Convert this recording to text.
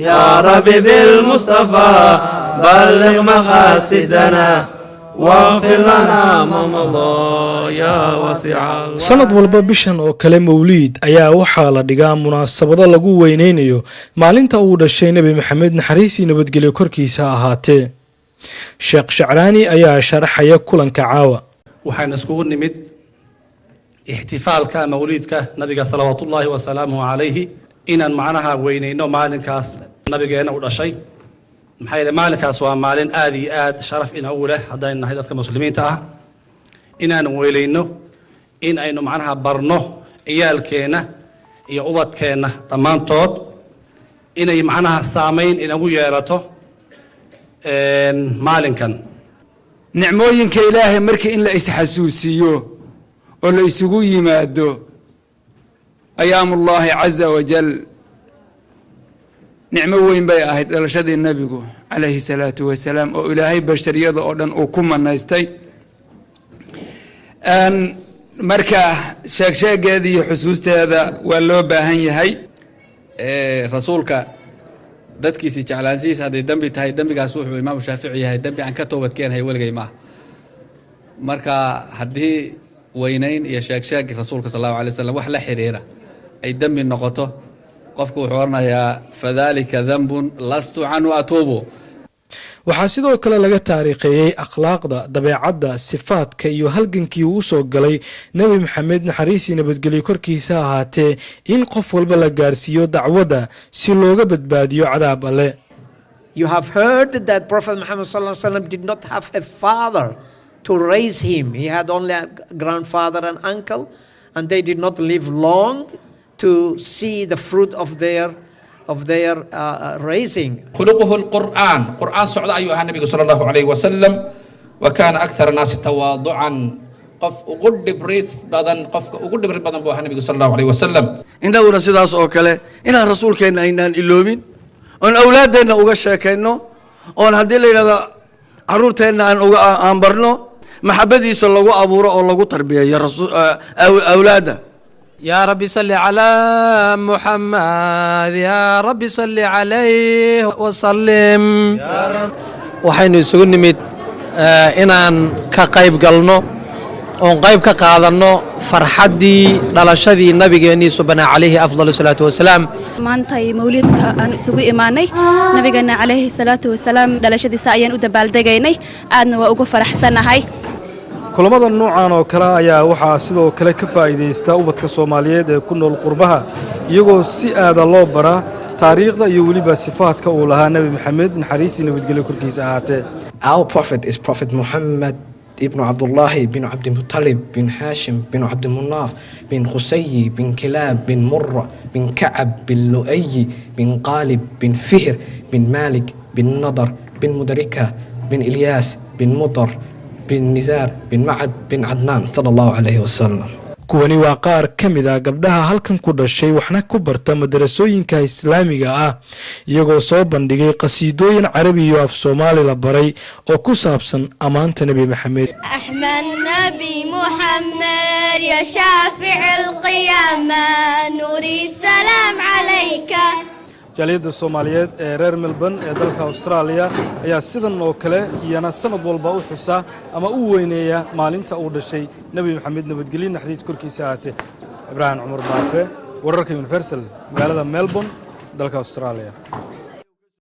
يا رب بالمصطفى بلغ مقاصدنا واغفر لنا ما مضى يا واسع. sanad walba bishan oo kale mawliid ayaa waxaa la dhigaa munaasabado lagu weyneynayo maalinta uu dhashay nabi maxamed naxariis iyo nabadgelyo korkiisa ahaatee. sheekh shacraani ayaa sharaxaya kulanka caawa. waxaan iskugu nimid ihtifaalka mawliidka nabiga salawaatullaahi wasalaamuhu calayhi inaan macnaha weyneyno maalinkaas nabigeena u dhashay. maxaa yeelay maalinkaas waa maalin aad iyo aad sharaf inoogu leh haddaynu nahay dadka muslimiinta ah inaan weyleyno in aynu macnaha barno ciyaalkeenna iyo ubadkeenna dhammaantood inay macnaha saamayn inagu yeelato maalinkan. nicmooyinka ilaahay markii in la isxasuusiyo oo la isugu yimaado ayaamullaahi caza wajal nicmo weyn bay ahayd dhalashadii nabigu calayhi salaatu wasalaam oo ilaahay bashariyada oo dhan uu ku manaystay. marka sheegsheegeeda iyo xusuusteeda waa loo baahan yahay. rasuulka dadkiisii jeclaansihiisa hadday dembi tahay dembigaas wuxuu imaamu shaafici yahay dembi aan ka toobad keenahay weligay maaha. marka haddii weynayn iyo sheegsheeg rasuulka sal allahu alay wasalam wax la xiriira ay dembi noqoto qofku wuxuu oranayaa fadalika dhanbun lastu canhu atuubu. waxaa sidoo kale laga taariikheeyey akhlaaqda, dabeecadda, sifaadka iyo halgankii uu soo galay nabi maxamed naxariis iyo nabadgelyo korkiisa ahaatee in qof walba la gaarsiiyo dacwada si looga badbaadiyo cadaab alle. You have heard that Prophet Muhammad sallallahu alaihi wasallam did not have a father to raise him. He had only a grandfather and uncle, and they did not live long to see the fruit of their raising. خلقه القرآن صعد أيها النبي صلى الله عليه وسلم وكان أكثر الناس تواضعا قف وقد بريث بدن بوها النبي صلى الله عليه وسلم. إن دورنا سيداس أوكله إن الرسول كان إنان إلومين أن أولادنا أوجش كأنه أن هذي ليلة عرورتنا أن برنو محبتي صلى الله أبورا الله تربية يا رسول أولاده. يا رب صل على محمد يا رب صل عليه وسلم. waxaynu isugu nimid inaan ka qayb galno oon qayb ka qaadano farxaddii dhalashadii nabigeennii subhanaa calayhi afdalu salaatu wasalaam. maantay mawliidka aan isugu imaanay nabigeena calayhi salaatu wasalaam dhalashadiisa ayaan u dabaaldegaynay aadna waa ugu faraxsanahay. kulamada noocan oo kale ayaa waxaa sidoo kale ka faa'iideysta ubadka Soomaaliyeed ee ku nool qurbaha iyagoo si aad loo bara taariikhda iyo waliba sifaadka uu lahaa nabi maxamed naxariis iyo nabadgelyo korkiisa ahaatee. Our prophet is Prophet Muhammad ibn Abdullah bin Abd Muttalib bin Hashim bin Abd Munaf bin Qusay bin Kilab bin Murra bin Ka'ab bin Lu'ay bin Qalib bin Fihr bin Malik bin Nadar bin Mudarika bin Ilyas bin Mudar bin Nizar bin Ma'ad bin Adnan sallallahu alayhi wasallam. kuwani waa qaar ka mid ah gabdhaha halkan ku dhashay waxna ku barta madarasooyinka islaamiga ah iyagoo soo bandhigay qasiidooyin carabi iyo af Soomaali la baray oo ku saabsan amaanta nabi maxamed. ahmad nabi muhammad ya shafi' al-qiyama nuri salam alayka. jaaliyadda Soomaaliyeed ee reer Melbourne ee dalka Australia ayaa sidan oo kale iyana sanad walba u xusa ama u weyneeya maalinta uu dhashay nabi maxamed nabadgelyo naxariis korkiisa ahaatee. Ibrahim Umar Baafe wararka Universal magaalada Melbourne dalka Australia.